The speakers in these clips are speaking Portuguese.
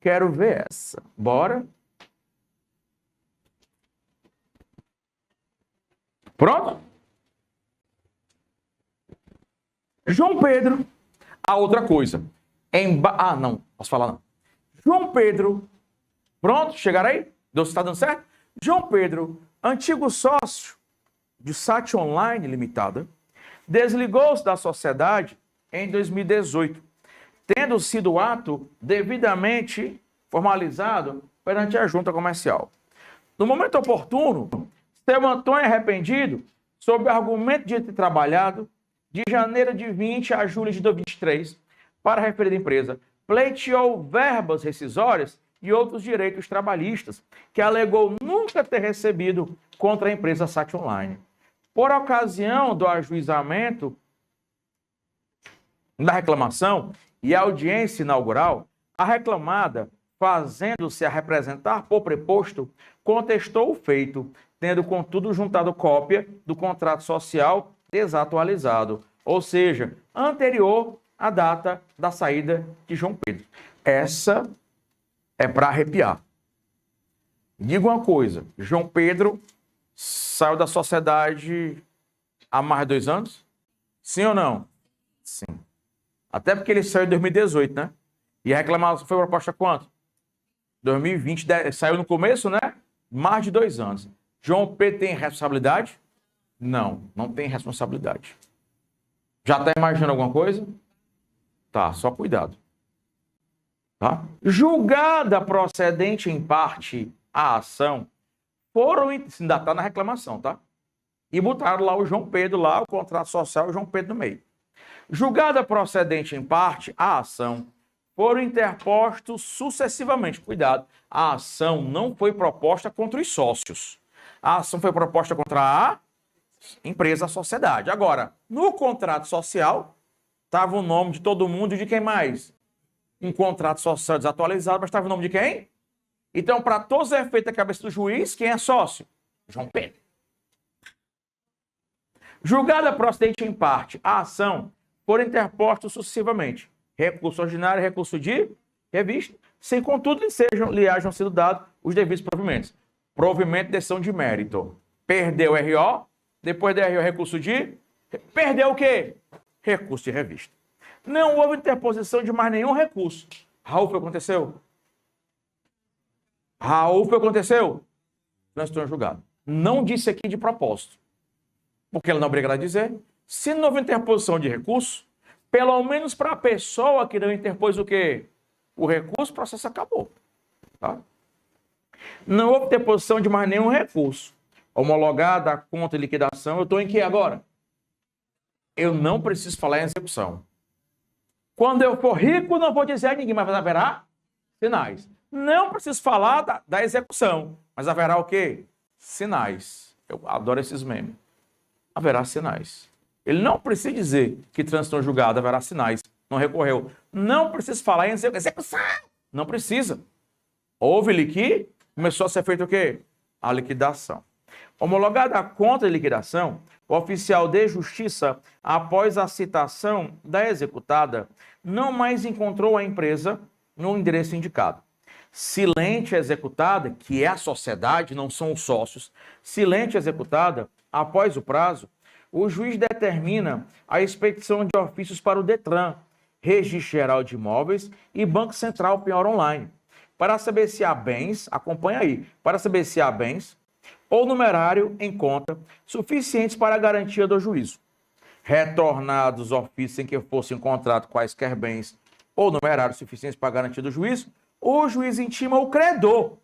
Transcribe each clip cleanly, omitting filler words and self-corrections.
Quero ver essa. Bora. Pronto? João Pedro. A outra coisa. Não. Posso falar não. João Pedro. Pronto? Chegaram aí? Está dando certo? João Pedro, antigo sócio de Sat Online Limitada, desligou-se da sociedade em 2018, tendo sido o ato devidamente formalizado perante a junta comercial. No momento oportuno, seu Antônio é arrependido sob o argumento de ter trabalhado de janeiro de 20 a julho de 2023 para a referida empresa, pleiteou verbas rescisórias e outros direitos trabalhistas que alegou nunca ter recebido contra a empresa Sat Online. Por ocasião do ajuizamento da reclamação e audiência inaugural, a reclamada, fazendo-se a representar por preposto, contestou o feito, tendo, contudo, juntado cópia do contrato social desatualizado, ou seja, anterior à data da saída de João Pedro. Essa é para arrepiar. Diga uma coisa, João Pedro saiu da sociedade há mais de 2 anos? Sim ou não? Sim. Até porque ele saiu em 2018, né? E a reclamação foi proposta quanto? 2020, saiu no começo, né? Mais de 2 anos. João Pedro tem responsabilidade? Não, não tem responsabilidade. Já está imaginando alguma coisa? Tá, só cuidado. Tá? Julgada procedente em parte a ação, foram, ainda está na reclamação, tá? E botaram lá o João Pedro, lá o contrato social, o João Pedro no meio. Julgada procedente em parte a ação, foram interpostos sucessivamente. Cuidado, a ação não foi proposta contra os sócios. A ação foi proposta contra a empresa, a sociedade. Agora, no contrato social, estava o nome de todo mundo e de quem mais? Um contrato social desatualizado, mas estava o nome de quem? Então, para todos os efeitos da cabeça do juiz, quem é sócio? João Pedro. Julgada procedente em parte a ação, foram interpostos sucessivamente recurso ordinário e recurso de revista, sem contudo lhe hajam sido dados os devidos provimentos. Provimento de decisão de mérito. Perdeu o RO, depois do RO recurso de... Perdeu o quê? Recurso de revista. Não houve interposição de mais nenhum recurso. Raul, foi aconteceu? Raul, foi aconteceu? Transtorno julgado. Não disse aqui de propósito. Porque ele não é obrigado a dizer. Se não houve interposição de recurso, pelo menos para a pessoa que não interpôs o quê? O recurso, o processo acabou. Tá? Não houve interposição de mais nenhum recurso. Homologada a conta de liquidação, eu estou em que agora? Eu não preciso falar em execução. Quando eu for rico, não vou dizer a ninguém, mas haverá sinais. Não preciso falar da execução, mas haverá o quê? Sinais. Eu adoro esses memes. Haverá sinais. Ele não precisa dizer que trânsito julgado, haverá sinais. Não recorreu. Não precisa falar em execução. Não precisa. Houve liqui, começou a ser feito o quê? A liquidação. Homologada a conta de liquidação, o oficial de justiça, após a citação da executada, não mais encontrou a empresa no endereço indicado. Silente executada, que é a sociedade, não são os sócios, silente executada, após o prazo, o juiz determina a expedição de ofícios para o DETRAN, Registro Geral de Imóveis e Banco Central Penhor Online, para saber se há bens, acompanha aí, para saber se há bens ou numerário em conta suficientes para a garantia do juízo. Retornados os ofícios em que fossem encontrados quaisquer bens ou numerário suficientes para a garantia do juízo, o juiz intima o credor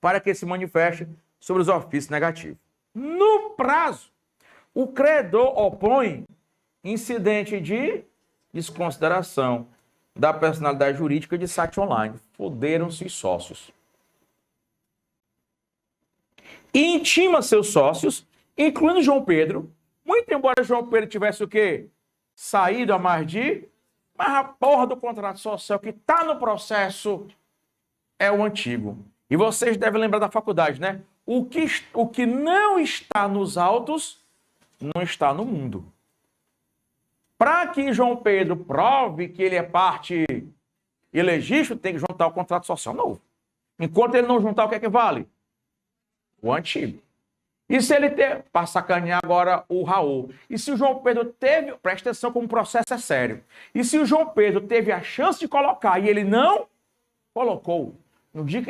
para que se manifeste sobre os ofícios negativos. No prazo, o credor opõe incidente de desconsideração da personalidade jurídica de Sat Online. Foderam-se os sócios. E intima seus sócios, incluindo João Pedro, muito embora João Pedro tivesse o quê? Saído a mais de... Mas a porra do contrato social que está no processo é o antigo. E vocês devem lembrar da faculdade, né? O que não está nos autos, não está no mundo. Para que João Pedro prove que ele é parte ilegítimo, tem que juntar o contrato social novo. Enquanto ele não juntar, o que é que vale? O antigo. E se ele ter, para sacanear agora o Raul, e se o João Pedro teve, presta atenção como o processo é sério, e se o João Pedro teve a chance de colocar e ele não colocou, no dia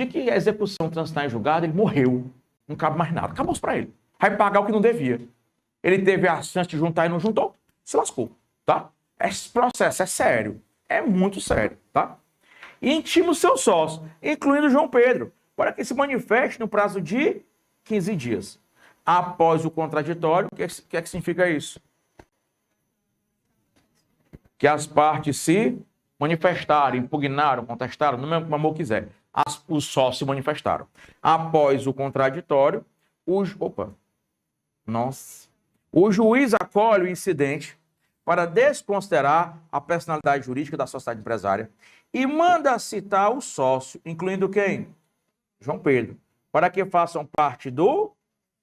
que a execução transitar em julgado, ele morreu. Não cabe mais nada. Acabou-se para ele. Vai pagar o que não devia. Ele teve a chance de juntar e não juntou, se lascou, tá? Esse processo é sério. É muito sério, tá? E intima o seu sócio, incluindo o João Pedro, para que se manifeste no prazo de 15 dias. Após o contraditório, o que é que significa isso? Que as partes se manifestaram, impugnaram, contestaram, não mesmo como quiser. Os sócios se manifestaram. Após o contraditório, o juiz acolhe o incidente para desconsiderar a personalidade jurídica da sociedade empresária e manda citar o sócio, incluindo quem? João Pedro, para que façam parte do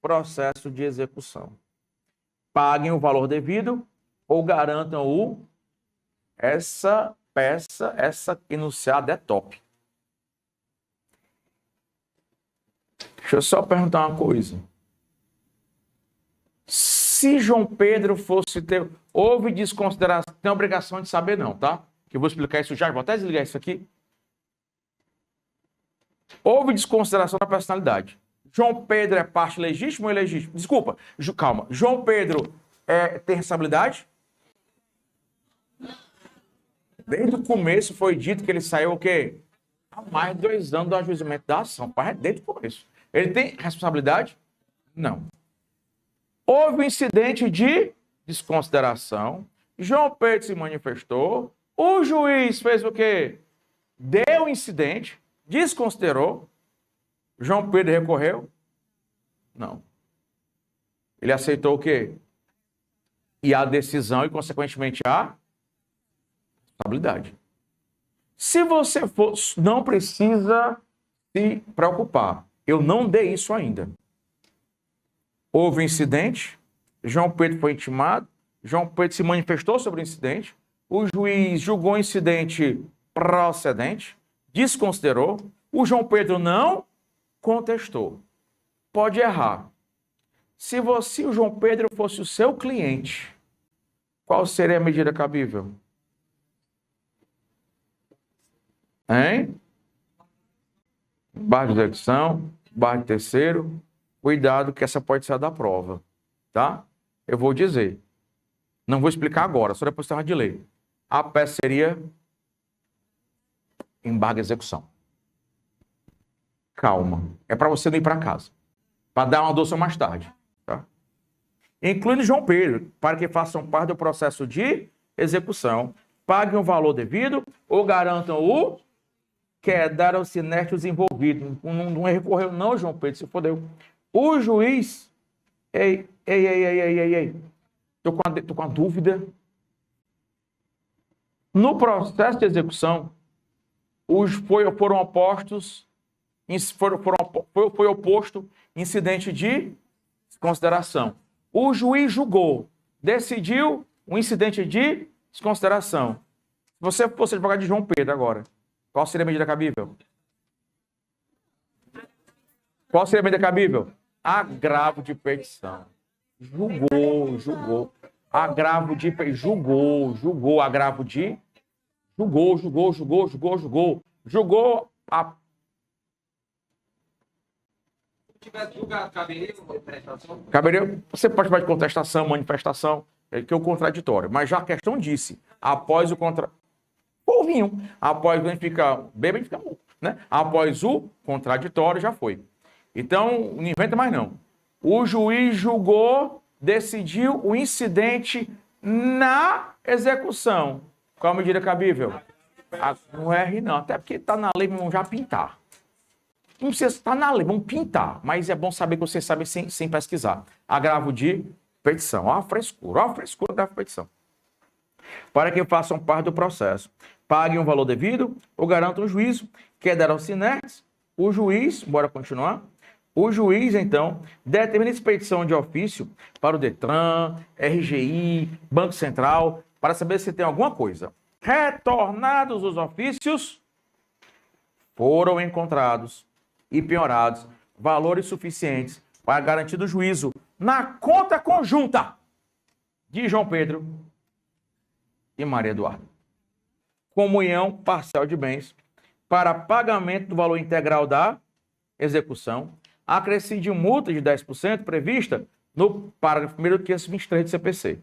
processo de execução. Paguem o valor devido ou garantam essa enunciado é top. Deixa eu só perguntar uma coisa. Se João Pedro fosse ter... Houve desconsideração, tem obrigação de saber não, tá? Que eu vou explicar isso já, vou até desligar isso aqui. Houve desconsideração da personalidade. João Pedro é parte legítima ou ilegítima? Desculpa, calma. João Pedro tem responsabilidade? Desde o começo foi dito que ele saiu o quê? Há mais de 2 anos do ajuizamento da ação. Desde o começo. Ele tem responsabilidade? Não. Houve um incidente de desconsideração. João Pedro se manifestou. O juiz fez o quê? Deu o incidente, desconsiderou. João Pedro recorreu? Não. Ele aceitou o quê? E a decisão e, consequentemente, a responsabilidade. Se você for, não precisa se preocupar. Eu não dei isso ainda. Houve um incidente, João Pedro foi intimado, João Pedro se manifestou sobre o incidente, o juiz julgou o incidente procedente, desconsiderou, o João Pedro não contestou. Pode errar. Se o João Pedro fosse o seu cliente, qual seria a medida cabível? Hein? Barra de execução, barra de terceiro. Cuidado que essa pode ser a da prova, tá? Eu vou dizer. Não vou explicar agora, só depois de ler. A peça seria embargo de execução. Calma. É para você não ir para casa. Para dar uma adoção mais tarde, tá? Incluindo João Pedro, para que façam parte do processo de execução, paguem o valor devido ou garantam o quedar aos inertes envolvidos. Não recorreu não, João Pedro, se fodeu. O juiz... Ei. Tô com a dúvida. No processo de execução, foram opostos... Foi oposto incidente de desconsideração. O juiz julgou, decidiu um incidente de desconsideração. Se você fosse advogado de João Pedro agora, qual seria a medida cabível? Qual seria a medida cabível? Agravo de petição. Julgou. Agravo de petição. Julgou agravo de... Julgou a... Caberia, você pode falar de contestação, manifestação, que é o contraditório. Mas já a questão disse, após o após quando fica bêbado, fica morto, né? Após o contraditório, já foi. Então, não inventa mais não. O juiz julgou, decidiu o incidente na execução. Qual a medida cabível? Não R não, até porque está na lei, vamos já pintar. Não precisa estar na lei, vamos pintar. Mas é bom saber que você sabe sem pesquisar. Agravo de petição. Olha a frescura da petição. Para que façam parte do processo. Paguem o valor devido ou garantam o juízo. Quedarão inertes. O juiz, bora continuar. O juiz, então, determina expedição de ofício para o Detran, RGI, Banco Central, para saber se tem alguma coisa. retornados os ofícios, foram encontrados e penhorados valores suficientes para garantir o juízo na conta conjunta de João Pedro e Maria Eduarda. Comunhão parcial de bens para pagamento do valor integral da execução, acrescido de multa de 10% prevista no parágrafo 1º do 523 do CPC.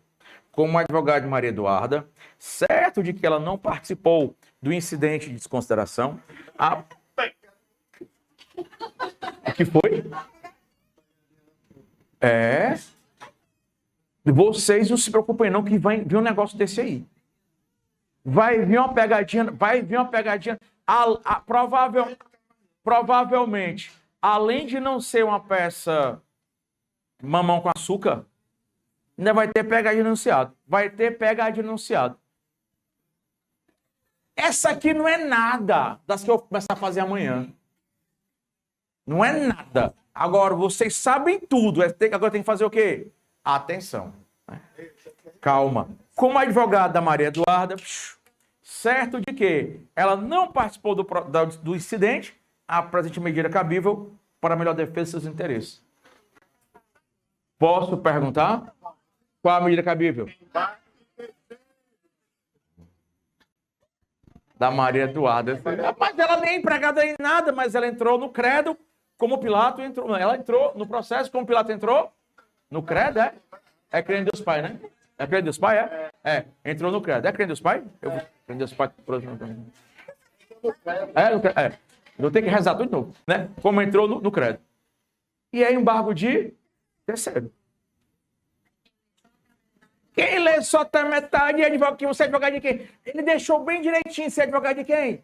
Como advogado de Maria Eduarda, certo de que ela não participou do incidente de desconsideração, O que foi? Vocês não se preocupem não que vai vir um negócio desse aí. Vai vir uma pegadinha, provavelmente, além de não ser uma peça mamão com açúcar, ainda vai ter pegadinha anunciado. Essa aqui não é nada das que eu vou começar a fazer amanhã. Não é nada. Agora, vocês sabem tudo. Agora tem que fazer o quê? Atenção. Calma. Como advogado da Maria Eduarda, certo de que ela não participou do incidente, a presente medida cabível para a melhor defesa de seus interesses. Posso perguntar? Qual a medida cabível? Da Maria Eduarda. Mas ela nem é empregada em nada, mas ela entrou no credo como Pilato entrou. Ela entrou no processo como Pilato entrou no credo, é? É crente em Deus Pai, né? É crente em Deus Pai, é? É, entrou no credo. É crente em Deus Pai? Eu crente em Deus Pai. Eu tenho que rezar tudo de novo, né? Como entrou no credo. E é embargo de terceiro. Quem lê só até metade é advogado. Você é advogado de quem? Ele deixou bem direitinho ser advogado de quem?